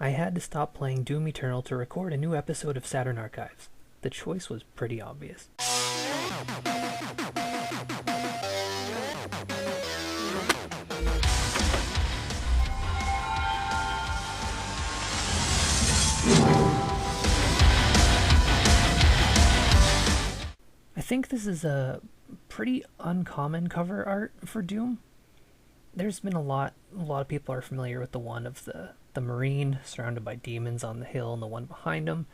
I had to stop playing Doom Eternal to record a new episode of Saturn Archives. The choice was pretty obvious. I think this is a pretty uncommon cover art for Doom. There's been a lot of people are familiar with the one of the Marine surrounded by demons on the hill and the one behind him.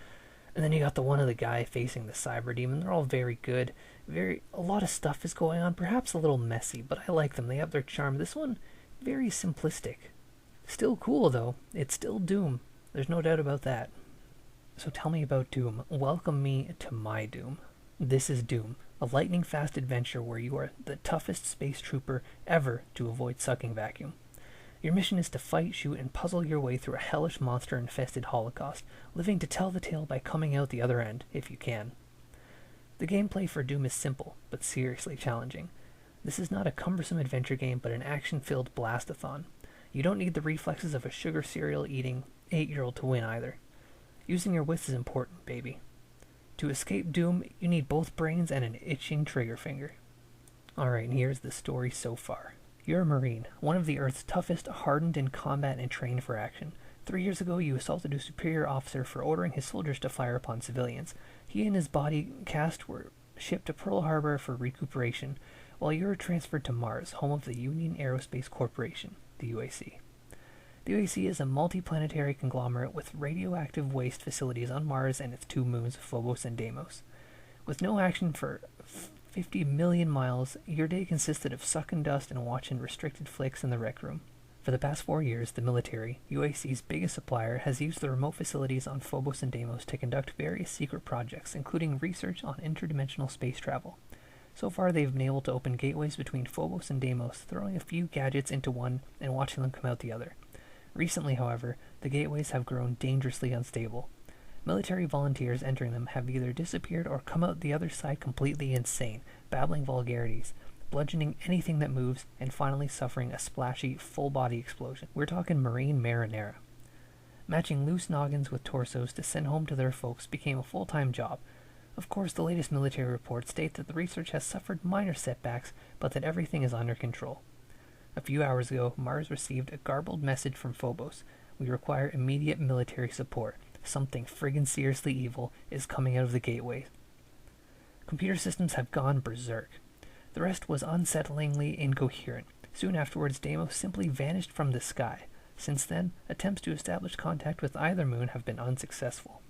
And then you got the one of the guy facing the cyber demon. They're all very good. A lot of stuff is going on, perhaps a little messy, but I like them. They have their charm. This one, very simplistic. Still cool though. It's still Doom. There's no doubt about that. So tell me about Doom. Welcome me to my Doom. This is Doom, a lightning-fast adventure where you are the toughest space trooper ever to avoid sucking vacuum. Your mission is to fight, shoot, and puzzle your way through a hellish monster-infested holocaust, living to tell the tale by coming out the other end, if you can. The gameplay for Doom is simple, but seriously challenging. This is not a cumbersome adventure game, but an action-filled blastathon. You don't need the reflexes of a sugar cereal-eating 8-year-old to win either. Using your wits is important, baby. To escape Doom, you need both brains and an itching trigger finger. Alright, and here's the story so far. You're a Marine, one of the Earth's toughest, hardened in combat and trained for action. 3 years ago, you assaulted a superior officer for ordering his soldiers to fire upon civilians. He and his body cast were shipped to Pearl Harbor for recuperation, while you were transferred to Mars, home of the Union Aerospace Corporation, the UAC. The UAC is a multi-planetary conglomerate with radioactive waste facilities on Mars and its 2 moons, Phobos and Deimos. With no action for 50 million miles, your day consisted of sucking dust and watching restricted flicks in the rec room. For the past 4 years, the military, UAC's biggest supplier, has used the remote facilities on Phobos and Deimos to conduct various secret projects, including research on interdimensional space travel. So far, they've been able to open gateways between Phobos and Deimos, throwing a few gadgets into one and watching them come out the other. Recently, however, the gateways have grown dangerously unstable. Military volunteers entering them have either disappeared or come out the other side completely insane, babbling vulgarities, bludgeoning anything that moves, and finally suffering a splashy, full-body explosion. We're talking Marine marinara. Matching loose noggins with torsos to send home to their folks became a full-time job. Of course, the latest military reports state that the research has suffered minor setbacks, but that everything is under control. A few hours ago, Mars received a garbled message from Phobos. We require immediate military support. Something friggin' seriously evil is coming out of the gateway. Computer systems have gone berserk. The rest was unsettlingly incoherent. Soon afterwards, Deimos simply vanished from the sky. Since then, attempts to establish contact with either moon have been unsuccessful.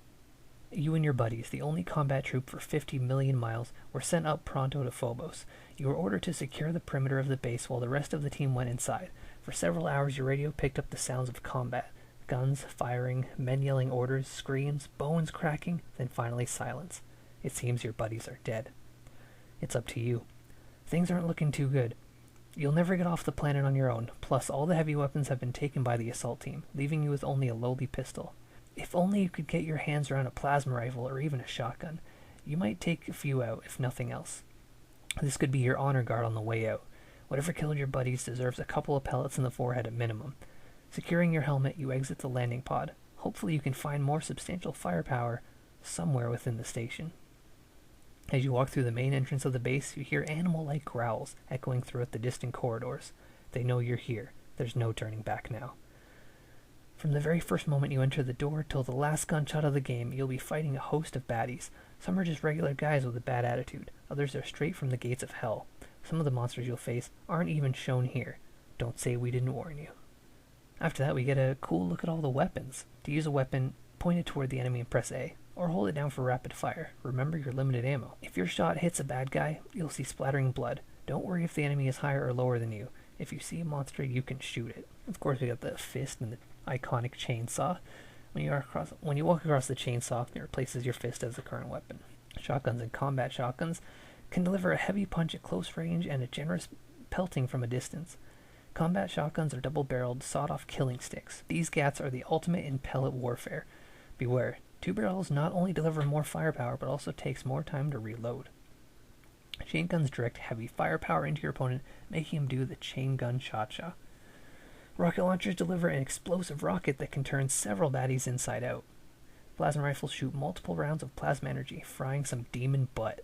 You and your buddies, the only combat troop for 50 million miles, were sent up pronto to Phobos. You were ordered to secure the perimeter of the base while the rest of the team went inside. For several hours, your radio picked up the sounds of combat. Guns firing, men yelling orders, screams, bones cracking, then finally silence. It seems your buddies are dead. It's up to you. Things aren't looking too good. You'll never get off the planet on your own, plus all the heavy weapons have been taken by the assault team, leaving you with only a lowly pistol. If only you could get your hands around a plasma rifle or even a shotgun. You might take a few out, if nothing else. This could be your honor guard on the way out. Whatever killed your buddies deserves a couple of pellets in the forehead at minimum. Securing your helmet, you exit the landing pod. Hopefully you can find more substantial firepower somewhere within the station. As you walk through the main entrance of the base, you hear animal-like growls echoing throughout the distant corridors. They know you're here. There's no turning back now. From the very first moment you enter the door till the last gunshot of the game, you'll be fighting a host of baddies. Some are just regular guys with a bad attitude. Others are straight from the gates of hell. Some of the monsters you'll face aren't even shown here. Don't say we didn't warn you. After that, we get a cool look at all the weapons. To use a weapon, point it toward the enemy and press A, or hold it down for rapid fire. Remember your limited ammo. If your shot hits a bad guy, you'll see splattering blood. Don't worry if the enemy is higher or lower than you. If you see a monster, you can shoot it. Of course, we got the fist and the iconic chainsaw. When you walk across the chainsaw, it replaces your fist as the current weapon. Shotguns and combat shotguns can deliver a heavy punch at close range and a generous pelting from a distance. Combat shotguns are double-barreled, sawed-off killing sticks. These gats are the ultimate in pellet warfare. Beware, 2 barrels not only deliver more firepower, but also takes more time to reload. Chain guns direct heavy firepower into your opponent, making him do the chain gun cha-cha. Rocket launchers deliver an explosive rocket that can turn several baddies inside out. Plasma rifles shoot multiple rounds of plasma energy, frying some demon butt.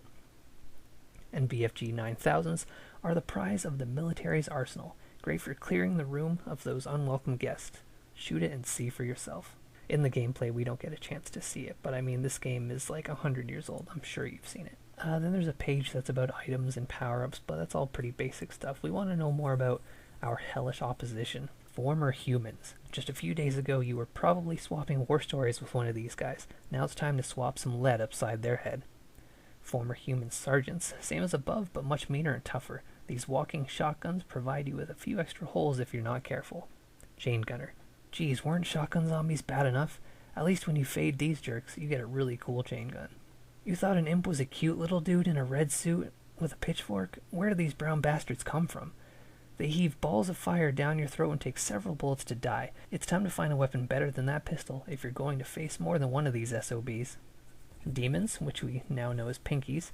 And BFG 9000s are the prize of the military's arsenal, great for clearing the room of those unwelcome guests. Shoot it and see for yourself. In the gameplay, we don't get a chance to see it, but I mean, this game is like 100 years old. I'm sure you've seen it. Then there's a page that's about items and power-ups, but that's all pretty basic stuff. We want to know more about our hellish opposition, former humans. Just a few days ago, you were probably swapping war stories with one of these guys. Now it's time to swap some lead upside their head. Former human sergeants, same as above, but much meaner and tougher. These walking shotguns provide you with a few extra holes if you're not careful. Chain gunner. Geez, weren't shotgun zombies bad enough? At least when you fade these jerks, you get a really cool chain gun. You thought an imp was a cute little dude in a red suit with a pitchfork? Where do these brown bastards come from? They heave balls of fire down your throat and take several bullets to die. It's time to find a weapon better than that pistol if you're going to face more than one of these SOBs. Demons, which we now know as pinkies,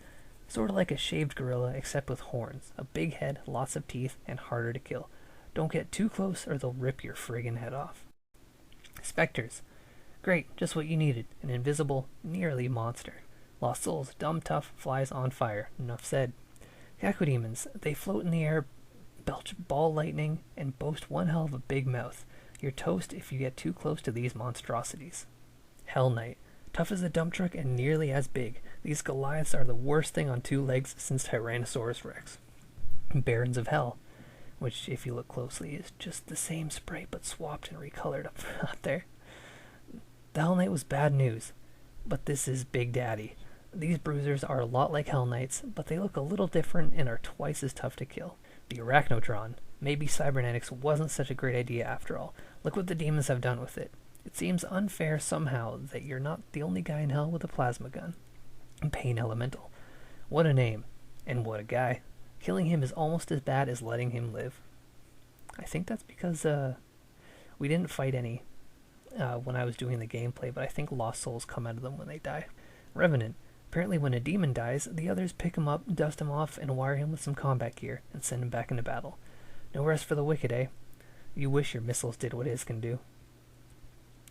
sort of like a shaved gorilla except with horns, a big head, lots of teeth, and harder to kill. Don't get too close or they'll rip your friggin' head off. Spectres. Great, just what you needed. An invisible, nearly monster. Lost souls, dumb tough, flies on fire. Enough said. Cacodemons. They float in the air, belch ball lightning, and boast one hell of a big mouth. You're toast if you get too close to these monstrosities. Hell Knight. Tough as a dump truck and nearly as big. These Goliaths are the worst thing on two legs since Tyrannosaurus Rex. Barons of Hell, which, if you look closely, is just the same sprite but swapped and recolored up there. The Hell Knight was bad news, but this is Big Daddy. These bruisers are a lot like Hell Knights, but they look a little different and are twice as tough to kill. The Arachnotron. Maybe cybernetics wasn't such a great idea after all. Look what the demons have done with it. It seems unfair somehow that you're not the only guy in hell with a plasma gun. Pain Elemental. What a name. And what a guy. Killing him is almost as bad as letting him live. I think that's because we didn't fight any when I was doing the gameplay, but I think lost souls come out of them when they die. Revenant. Apparently when a demon dies, the others pick him up, dust him off, and wire him with some combat gear, and send him back into battle. No rest for the wicked, eh? You wish your missiles did what his can do.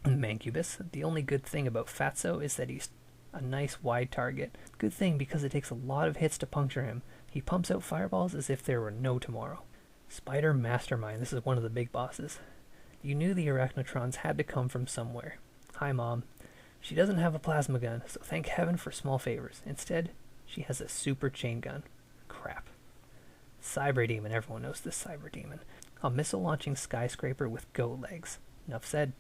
Mancubus. The only good thing about Fatso is that he's a nice wide target. Good thing because it takes a lot of hits to puncture him. He pumps out fireballs as if there were no tomorrow. Spider Mastermind. This is one of the big bosses. You knew the Arachnotrons had to come from somewhere. Hi, Mom. She doesn't have a plasma gun, so thank heaven for small favors. Instead, she has a super chain gun. Crap. Cyber Demon. Everyone knows this Cyber Demon. A missile-launching skyscraper with goat legs. Enough said.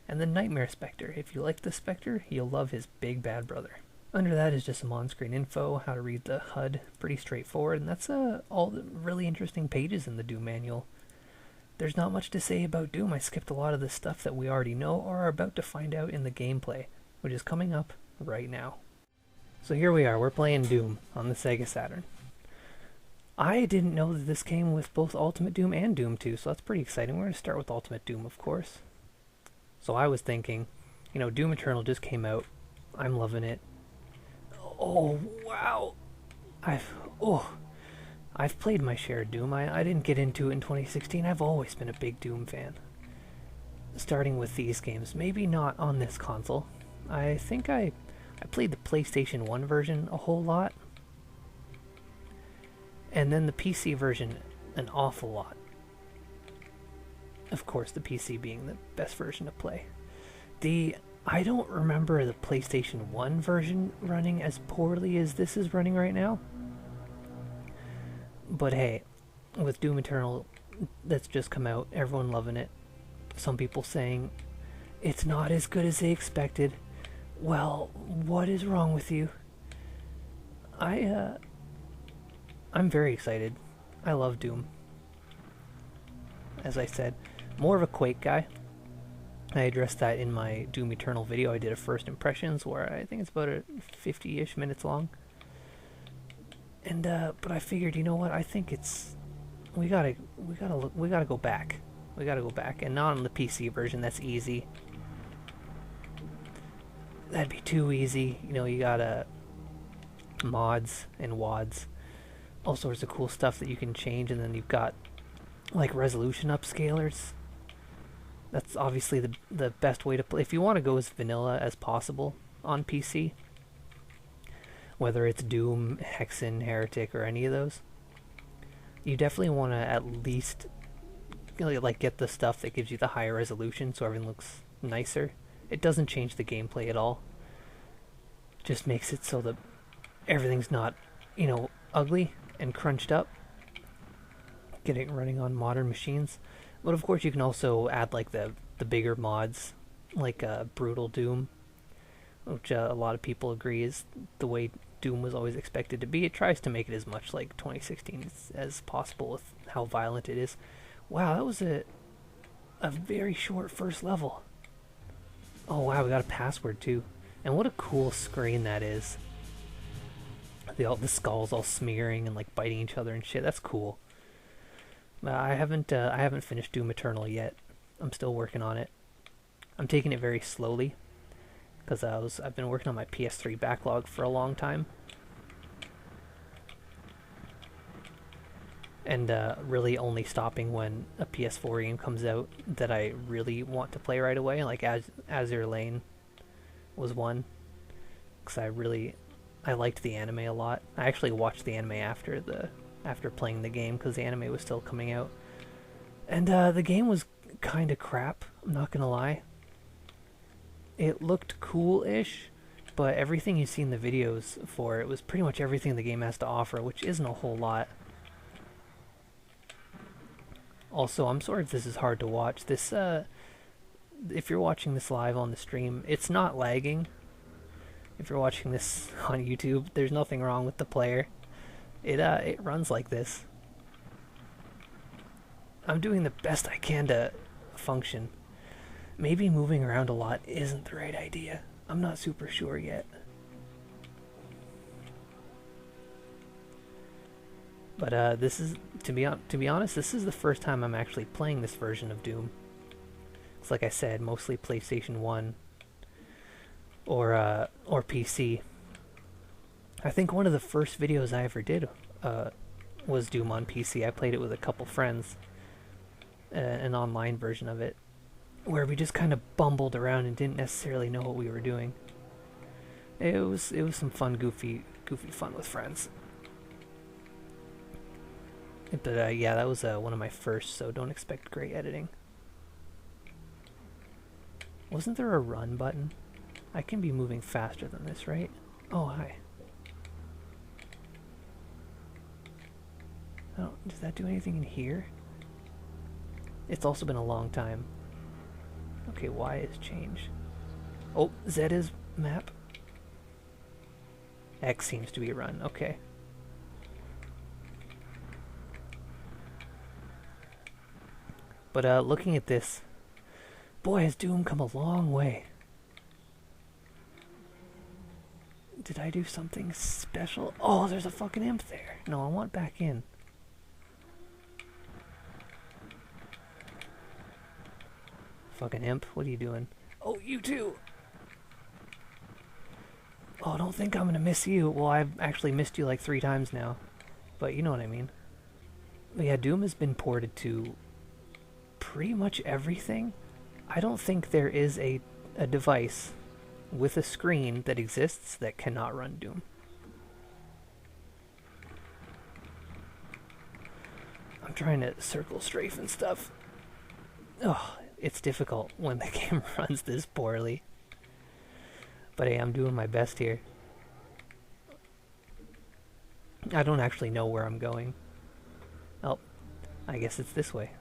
And the Nightmare Spectre. If you like the Spectre, you'll love his big bad brother. Under that is just some on-screen info, how to read the HUD, pretty straightforward, and that's all the really interesting pages in the Doom manual. There's not much to say about Doom. I skipped a lot of the stuff that we already know or are about to find out in the gameplay, which is coming up right now. So here we are, we're playing Doom on the Sega Saturn. I didn't know that this came with both Ultimate Doom and Doom 2, so that's pretty exciting. We're going to start with Ultimate Doom, of course. So I was thinking, you know, Doom Eternal just came out. I'm loving it. Oh, wow. I've played my share of Doom. I didn't get into it in 2016. I've always been a big Doom fan. Starting with these games. Maybe not on this console. I think I played the PlayStation 1 version a whole lot. And then the PC version an awful lot. Of course, the PC being the best version to play. I don't remember the PlayStation 1 version running as poorly as this is running right now. But hey, with Doom Eternal that's just come out, everyone loving it. Some people saying it's not as good as they expected. Well, what is wrong with you? I'm very excited. I love Doom. As I said, more of a Quake guy. I addressed that in my Doom Eternal video. I did a first impressions where I think it's about 50-ish minutes long. And but I figured, you know what? I think we gotta go back. We gotta go back, and not on the PC version. That's easy. That'd be too easy. You know, you got mods and WADs, all sorts of cool stuff that you can change, and then you've got like resolution upscalers. That's obviously the best way to play. If you want to go as vanilla as possible on PC, whether it's Doom, Hexen, Heretic, or any of those, you definitely want to at least like get the stuff that gives you the higher resolution so everything looks nicer. It doesn't change the gameplay at all. Just makes it so that everything's not, ugly and crunched up. Getting running on modern machines. But of course you can also add like the bigger mods, like Brutal Doom, which a lot of people agree is the way Doom was always expected to be. It tries to make it as much like 2016 as possible with how violent it is. Wow, that was a very short first level. Oh wow, we got a password too. And what a cool screen that is. The skulls all smearing and like biting each other and shit. That's cool. I haven't finished Doom Eternal yet. I'm still working on it. I'm taking it very slowly because I've been working on my PS3 backlog for a long time. And really only stopping when a PS4 game comes out that I really want to play right away. Like Azure Lane was one, because I liked the anime a lot. I actually watched the anime after playing the game because the anime was still coming out, and the game was kind of crap. I'm not gonna lie. It looked cool-ish, but everything you see in the videos for it was pretty much everything the game has to offer, which isn't a whole lot. Also, I'm sorry if this is hard to watch. This, if you're watching this live on the stream, it's not lagging. If you're watching this on YouTube, there's nothing wrong with the player. It runs like this. I'm doing the best I can to function. Maybe moving around a lot isn't the right idea. I'm not super sure yet. But this is, to be honest, this is the first time I'm actually playing this version of Doom. It's like I said, mostly PlayStation 1 or PC. I think one of the first videos I ever did was Doom on PC. I played it with a couple friends, an online version of it, where we just kind of bumbled around and didn't necessarily know what we were doing. It was some fun, goofy fun with friends. But yeah, that was one of my first, so don't expect great editing. Wasn't there a run button? I can be moving faster than this, right? Oh, hi. Oh, does that do anything in here? It's also been a long time. Okay, Y is change. Oh, Z is map. X seems to be run, okay. But looking at this, boy, has Doom come a long way. Did I do something special? Oh, there's a fucking imp there. No, I want back in. Fucking imp, what are you doing? Oh, you too! Oh, don't think I'm gonna miss you. Well, I've actually missed you like 3 times now. But you know what I mean. But yeah, Doom has been ported to pretty much everything. I don't think there is a device with a screen that exists that cannot run Doom. I'm trying to circle strafe and stuff. Oh, it's difficult when the game runs this poorly. But hey, I'm doing my best here. I don't actually know where I'm going. Oh, I guess it's this way.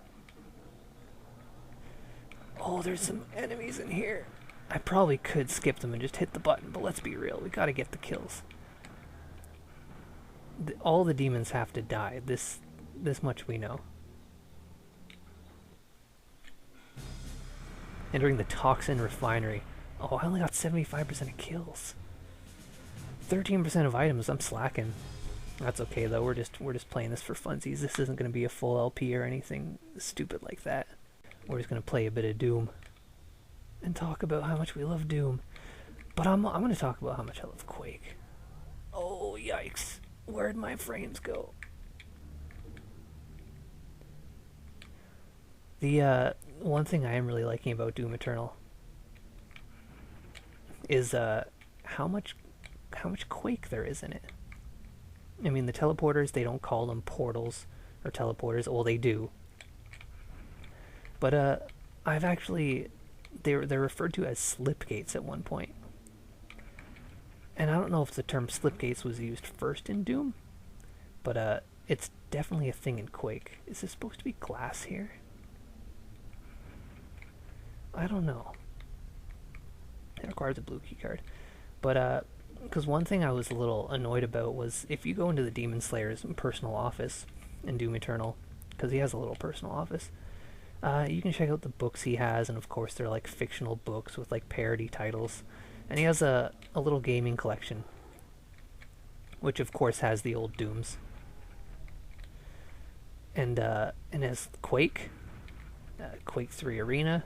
Oh, there's some enemies in here. I probably could skip them and just hit the button, but let's be real, we gotta get the kills. All the demons have to die, this much we know. Entering the toxin refinery. Oh, I only got 75% of kills. 13% of items, I'm slacking. That's okay though, we're just playing this for funsies. This isn't gonna be a full LP or anything stupid like that. We're just gonna play a bit of Doom and talk about how much we love Doom. But I'm gonna talk about how much I love Quake. Oh yikes! Where'd my frames go? The one thing I am really liking about Doom Eternal is how much how much Quake there is in it. I mean, the teleporters, they don't call them portals or teleporters. Well, they do. But I've actually they're referred to as slipgates at one point. And I don't know if the term slipgates was used first in Doom, but it's definitely a thing in Quake. Is this supposed to be glass here? I don't know. It requires a blue key card. But because one thing I was a little annoyed about was if you go into the Demon Slayer's personal office in Doom Eternal, because he has a little personal office, you can check out the books he has, and of course they're like fictional books with like parody titles. And he has a little gaming collection, which of course has the old Dooms. And has Quake, Quake 3 Arena,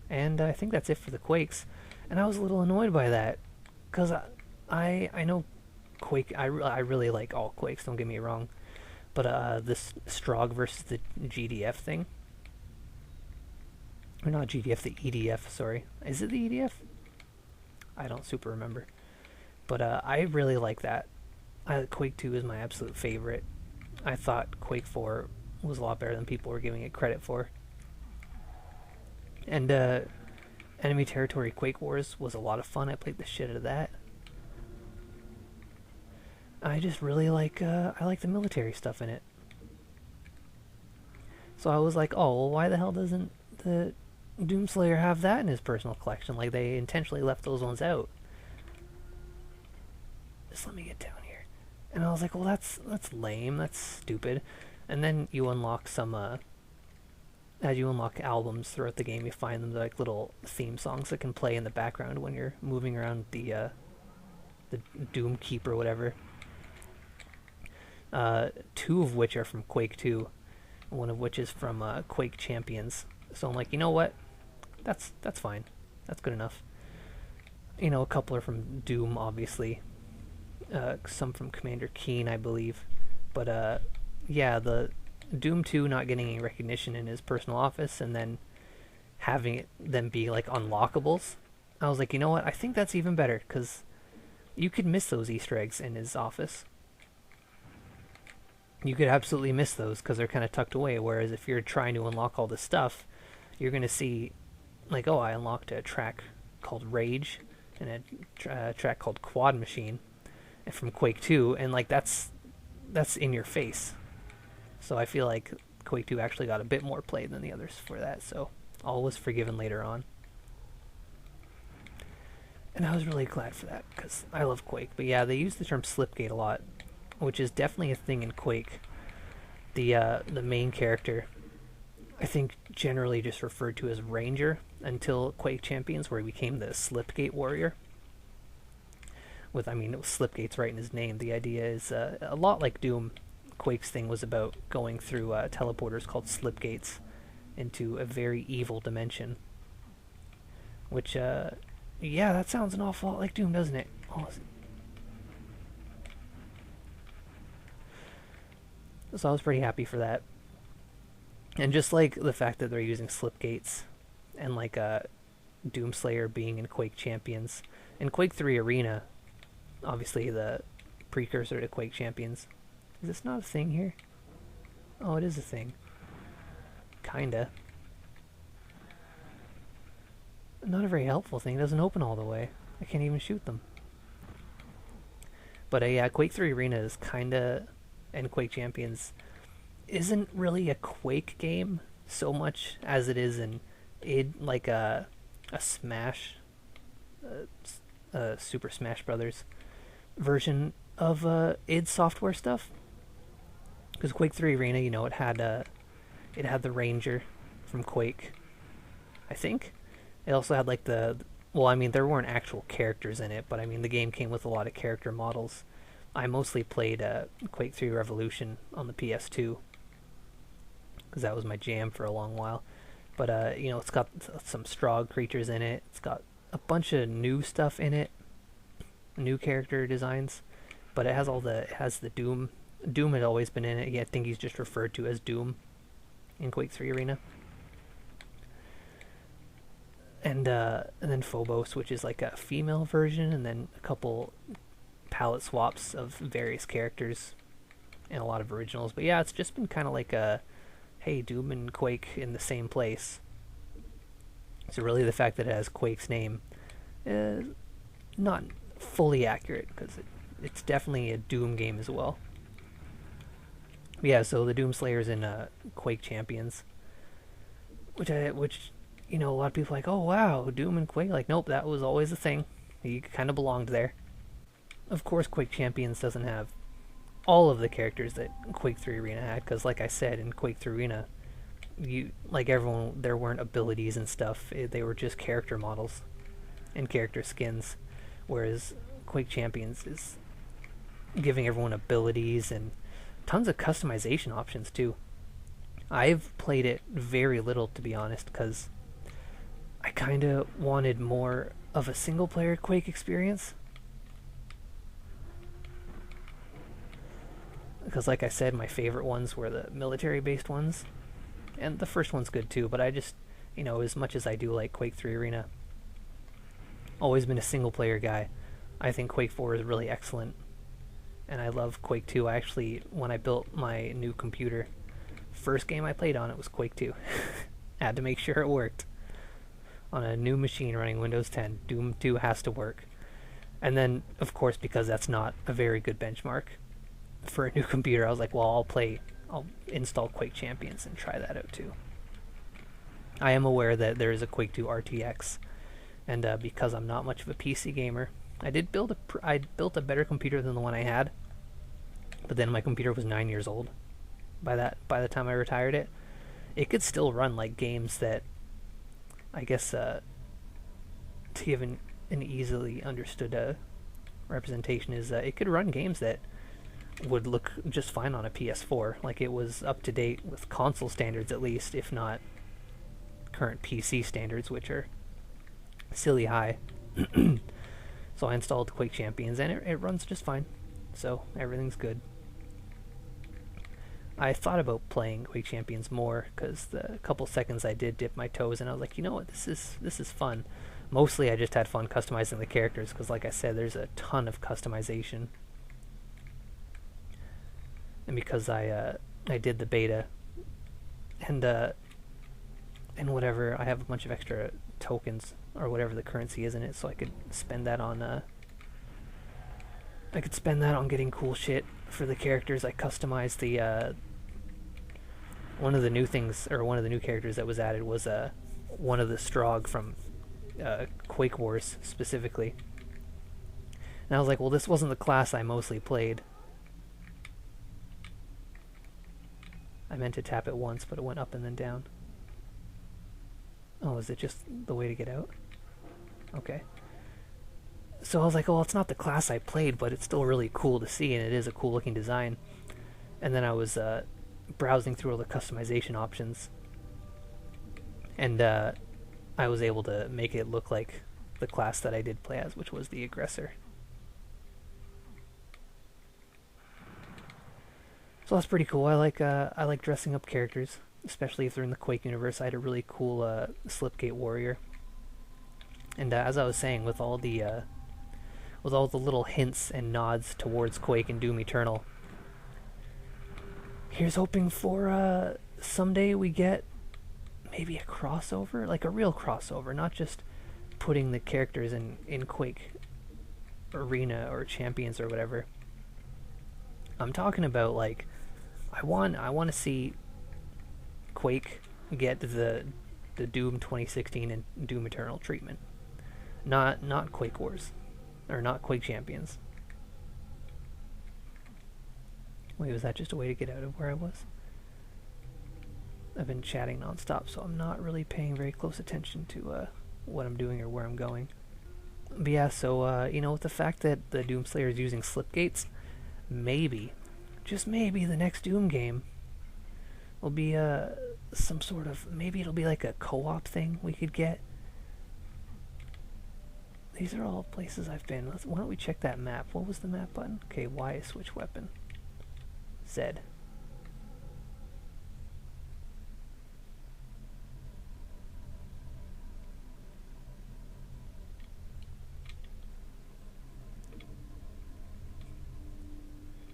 and I think that's it for the Quakes. And I was a little annoyed by that, because I know Quake, I really like all Quakes, don't get me wrong. But this Strogg versus the GDF thing, or not GDF, the EDF, sorry. Is it the EDF? I don't super remember. But I really like that. Quake 2 is my absolute favorite. I thought Quake 4 was a lot better than people were giving it credit for. And Enemy Territory Quake Wars was a lot of fun. I played the shit out of that. I just really like I like the military stuff in it. So I was like, oh, well, why the hell doesn't the Doomslayer have that in his personal collection? Like, they intentionally left those ones out. Just let me get down here. And I was like, well, that's lame. That's stupid. And then you unlock some as you unlock albums throughout the game, you find them like little theme songs that can play in the background when you're moving around the Doom Keep or whatever. Two of which are from Quake 2, one of which is from Quake Champions. So I'm like, you know what? That's fine. That's good enough. You know, a couple are from Doom, obviously. Some from Commander Keen, I believe. But yeah, the Doom 2 not getting any recognition in his personal office, and then having them be like unlockables. I was like, you know what? I think that's even better, because you could miss those Easter eggs in his office. You could absolutely miss those because they're kind of tucked away. Whereas if you're trying to unlock all this stuff, you're going to see, like, oh, I unlocked a track called Rage and a track called Quad Machine from Quake 2, and like that's in your face. So I feel like Quake 2 actually got a bit more play than the others for that. So all was forgiven later on. And I was really glad for that because I love Quake. But yeah, they use the term slipgate a lot, which is definitely a thing in Quake. The main character, I think, generally just referred to as Ranger until Quake Champions, where he became the Slipgate Warrior. With, I mean, Slipgate's right in his name. The idea is a lot like Doom. Quake's thing was about going through teleporters called Slipgates into a very evil dimension. Which, yeah, that sounds an awful lot like Doom, doesn't it? Oh, so I was pretty happy for that. And just like the fact that they're using Slipgates and like Doomslayer being in Quake Champions. In Quake 3 Arena, obviously the precursor to Quake Champions. Is this not a thing here? Oh, it is a thing. Kinda. Not a very helpful thing. It doesn't open all the way. I can't even shoot them. But yeah, Quake 3 Arena is kinda... and Quake Champions isn't really a Quake game so much as it is in like a Smash, Super Smash Brothers version of id Software stuff. Because Quake 3 Arena, you know, it had the Ranger from Quake, I think. It also had like well, I mean, there weren't actual characters in it, but I mean, the game came with a lot of character models. I mostly played Quake 3 Revolution on the PS2 because that was my jam for a long while. But you know, it's got some Strogg creatures in it. It's got a bunch of new stuff in it, new character designs. But it has the Doom. Doom had always been in it. Yeah, I think he's just referred to as Doom. in Quake 3 Arena. And then Phobos, which is like a female version, and then a couple palette swaps of various characters and a lot of originals. But yeah, it's just been kind of like a, hey, Doom and Quake in the same place. So really the fact that it has Quake's name is not fully accurate, because it's definitely a Doom game as well. But yeah, so the Doom Slayer's in Quake Champions, which you know, a lot of people are like, oh wow, Doom and Quake. Like, nope, that was always a thing. He kind of belonged there. Of course, Quake Champions doesn't have all of the characters that Quake 3 Arena had, because like I said, in Quake 3 Arena, you, like everyone, there weren't abilities and stuff. They were just character models and character skins, whereas Quake Champions is giving everyone abilities and tons of customization options too. I've played it very little, to be honest, because I kind of wanted more of a single-player Quake experience. Because like I said, my favorite ones were the military-based ones. And the first one's good too, but I just, you know, as much as I do like Quake 3 Arena, always been a single-player guy. I think Quake 4 is really excellent. And I love Quake 2. I actually, when I built my new computer, first game I played on it was Quake 2. Had to make sure it worked. On a new machine running Windows 10, Doom 2 has to work. And then, of course, because that's not a very good benchmark for a new computer, I was like, well, I'll install Quake Champions and try that out too. I am aware that there is a Quake 2 RTX, and because I'm not much of a PC gamer, I built a better computer than the one I had, but then my computer was 9 years old by the time I retired it. It could still run like games that, I guess, to give an easily understood representation, is it could run games that would look just fine on a PS4. Like, it was up to date with console standards at least, if not current PC standards, which are silly high. So I installed Quake Champions, and it runs just fine. So everything's good. I thought about playing Quake Champions more, because the couple seconds I did dip my toes, and I was like, you know what, this is fun. Mostly I just had fun customizing the characters, because like I said, there's a ton of customization. And because I did the beta, and whatever, I have a bunch of extra tokens, or whatever the currency is in it, so I could spend that on getting cool shit for the characters. I customized the one of the new things, or one of the new characters that was added was one of the Strogg from Quake Wars specifically. And I was like, well, this wasn't the class I mostly played. I meant to tap it once, but it went up and then down. Oh, is it just the way to get out? Okay. So I was like, oh, it's not the class I played, but it's still really cool to see, and it is a cool looking design. And then I was browsing through all the customization options, and I was able to make it look like the class that I did play as, which was the Aggressor. So that's pretty cool. I like dressing up characters, especially if they're in the Quake universe. I had a really cool Slipgate Warrior, and as I was saying, with all the little hints and nods towards Quake and Doom Eternal, here's hoping for someday we get maybe a crossover, like a real crossover, not just putting the characters in Quake Arena or Champions or whatever. I'm talking about, like, I want to see Quake get the Doom 2016 and Doom Eternal treatment, not Quake Wars, or not Quake Champions. Wait, was that just a way to get out of where I was? I've been chatting nonstop, so I'm not really paying very close attention to what I'm doing or where I'm going. But yeah, so you know, with the fact that the Doom Slayer is using slipgates, maybe, just maybe, the next Doom game will be some sort of, maybe it'll be like a co-op thing we could get. These are all places I've been. Why don't we check that map? What was the map button? Okay, Y is switch weapon. Z.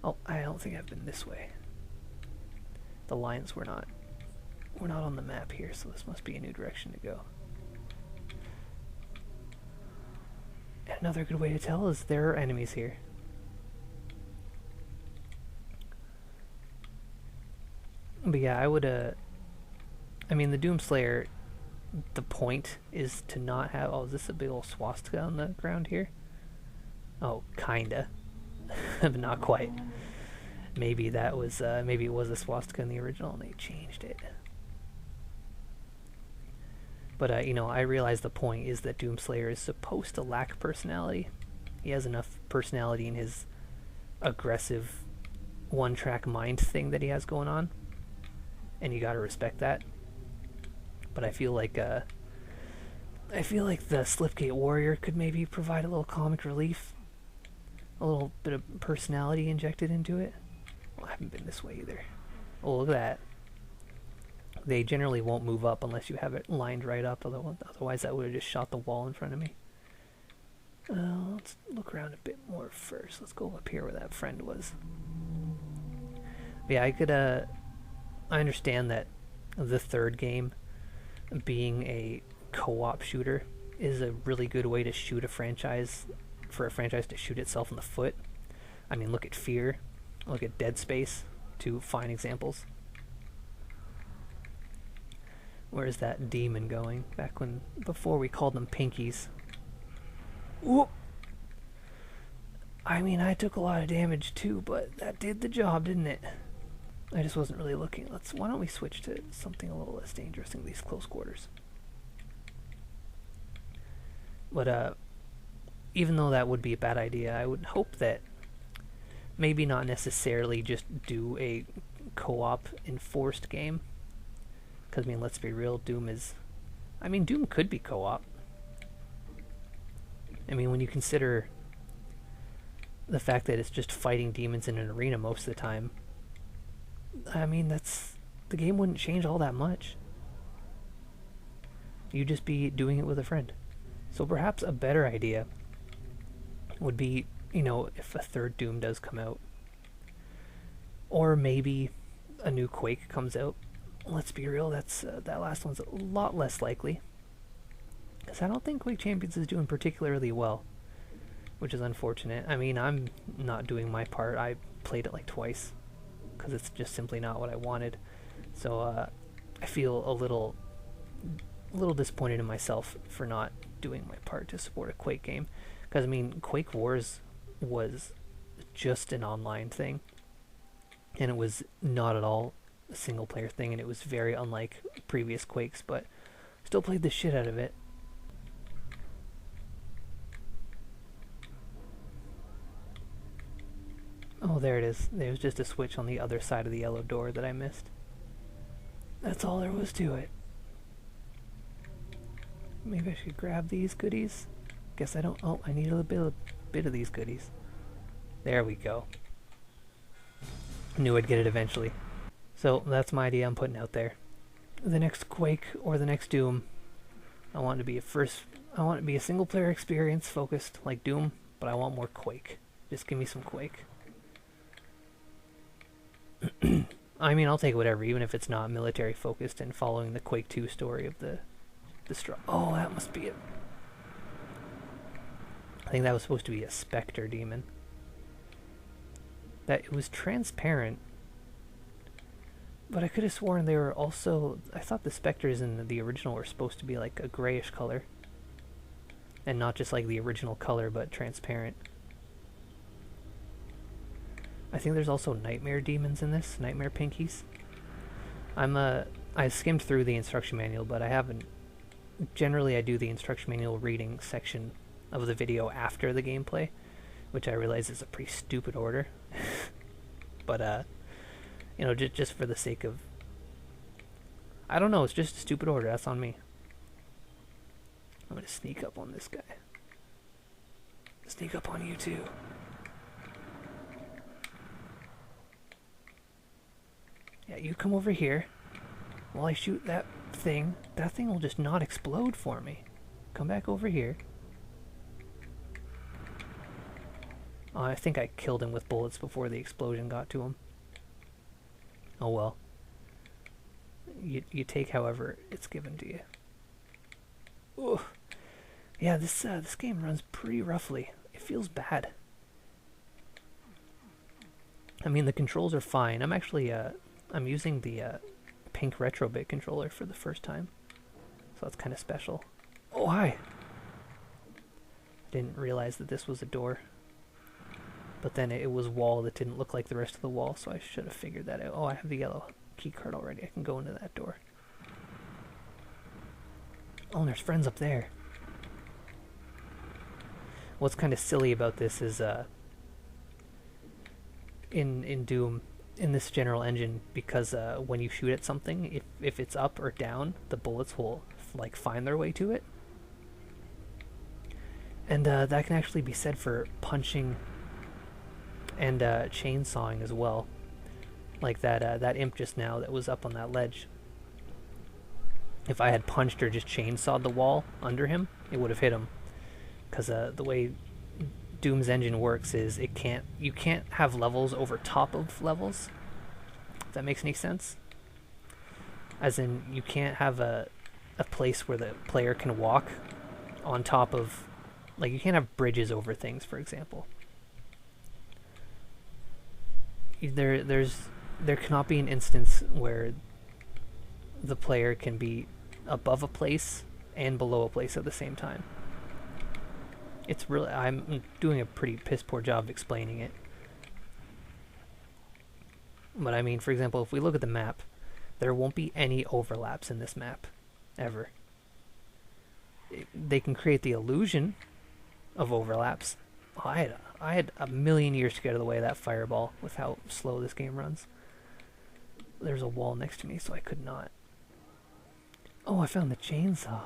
Oh, I don't think I've been this way. The lines were not... We're not on the map here, so this must be a new direction to go. And another good way to tell is there are enemies here. But yeah, I would, I mean, the Doomslayer, the point is to not have... Oh, is this a big old swastika on the ground here? Oh, kinda. But not quite. Maybe that was, maybe it was a swastika in the original and they changed it. But, you know, I realize the point is that Doomslayer is supposed to lack personality. He has enough personality in his aggressive one-track mind thing that he has going on. And you gotta respect that. But I feel like the Slipgate Warrior could maybe provide a little comic relief. A little bit of personality injected into it. Well, I haven't been this way either. Oh, look at that. They generally won't move up unless you have it lined right up, otherwise that would have just shot the wall in front of me. Let's look around a bit more first. Let's go up here where that friend was. But yeah, I understand that the third game, being a co-op shooter, is a really good way to shoot a franchise, for a franchise to shoot itself in the foot. I mean, look at Fear, look at Dead Space, two fine examples. Where's that demon going? Before we called them pinkies. Whoop! I mean, I took a lot of damage too, but that did the job, didn't it? I just wasn't really looking. Why don't we switch to something a little less dangerous in these close quarters? But, even though that would be a bad idea, I would hope that maybe not necessarily just do a co-op enforced game. Because, I mean, let's be real, Doom could be co-op. I mean, when you consider the fact that it's just fighting demons in an arena most of the time, I mean, the game wouldn't change all that much. You'd just be doing it with a friend. So perhaps a better idea would be, you know, if a third Doom does come out, or maybe a new Quake comes out. Let's be real, that last one's a lot less likely, because I don't think Quake Champions is doing particularly well, which is unfortunate. I mean, I'm not doing my part. I played it like twice, because it's just simply not what I wanted. So I feel a little disappointed in myself for not doing my part to support a Quake game, because I mean, Quake Wars was just an online thing, and it was not at all a single player thing, and it was very unlike previous Quakes, but still played the shit out of it. Oh, there it is. There was just a switch on the other side of the yellow door that I missed. That's all there was to it. Maybe I should grab these goodies. Guess I don't. Oh, I need a little bit of these goodies. There we go. Knew I'd get it eventually. So that's my idea I'm putting out there. The next Quake or the next Doom, I want it to be a single player experience focused like Doom, but I want more Quake. Just give me some Quake. I mean, I'll take whatever, even if it's not military focused and following the Quake 2 story of the Oh, that must be it. I think that was supposed to be a Spectre demon. That it was transparent, but I could have sworn they were also... I thought the Spectres in the original were supposed to be like a grayish color, and not just like the original color, but transparent. I think there's also Nightmare demons in this, Nightmare Pinkies. I skimmed through the instruction manual, but I haven't... Generally, I do the instruction manual reading section of the video after the gameplay, which I realize is a pretty stupid order. But, you know, just for the sake of... I don't know, it's just a stupid order, that's on me. I'm gonna sneak up on this guy. Sneak up on you too. Yeah, you come over here while I shoot that thing. That thing will just not explode for me. Come back over here. I think I killed him with bullets before the explosion got to him. Oh well. You take however it's given to you. Ooh. Yeah, this game runs pretty roughly. It feels bad. I mean, the controls are fine. I'm actually I'm using the pink Retrobit controller for the first time, so that's kind of special. Oh hi! Didn't realize that this was a door, but then it was wall that didn't look like the rest of the wall, so I should have figured that out. Oh, I have the yellow key card already. I can go into that door. Oh, and there's friends up there. What's kind of silly about this is in Doom, in this general engine, because when you shoot at something, if it's up or down, the bullets will like find their way to it. And that can actually be said for punching and chainsawing as well. Like that imp just now that was up on that ledge. If I had punched or just chainsawed the wall under him, it would have hit him. Because the way Doom's engine works is you can't have levels over top of levels. If that makes any sense. As in, you can't have a place where the player can walk on top of, like, you can't have bridges over things, for example. There cannot be an instance where the player can be above a place and below a place at the same time. It's really, I'm doing a pretty piss poor job of explaining it. But I mean, for example, if we look at the map, there won't be any overlaps in this map, ever. They can create the illusion of overlaps. Oh, I had a million years to get out of the way of that fireball with how slow this game runs. There's a wall next to me, so I could not. Oh, I found the chainsaw.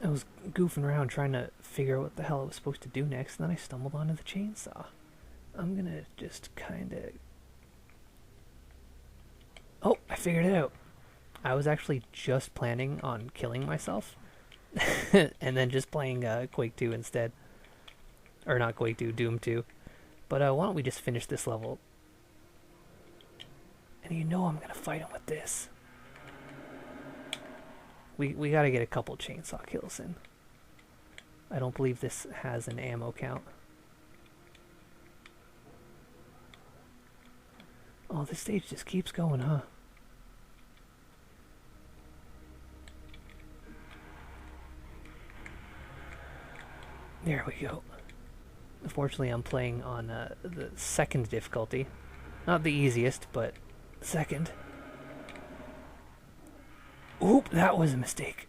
I was goofing around trying to figure out what the hell I was supposed to do next, and then I stumbled onto the chainsaw. I'm gonna just kinda... Oh, I figured it out. I was actually just planning on killing myself, and then just playing Quake 2 instead. Or not Quake 2, Doom 2. But why don't we just finish this level? And you know I'm gonna fight him with this. We gotta get a couple chainsaw kills in. I don't believe this has an ammo count. Oh, this stage just keeps going, huh? There we go. Unfortunately, I'm playing on the second difficulty. Not the easiest, but second. Oop, that was a mistake.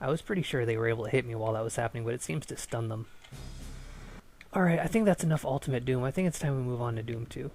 I was pretty sure they were able to hit me while that was happening, but it seems to stun them. Alright, I think that's enough Ultimate Doom. I think it's time we move on to Doom 2.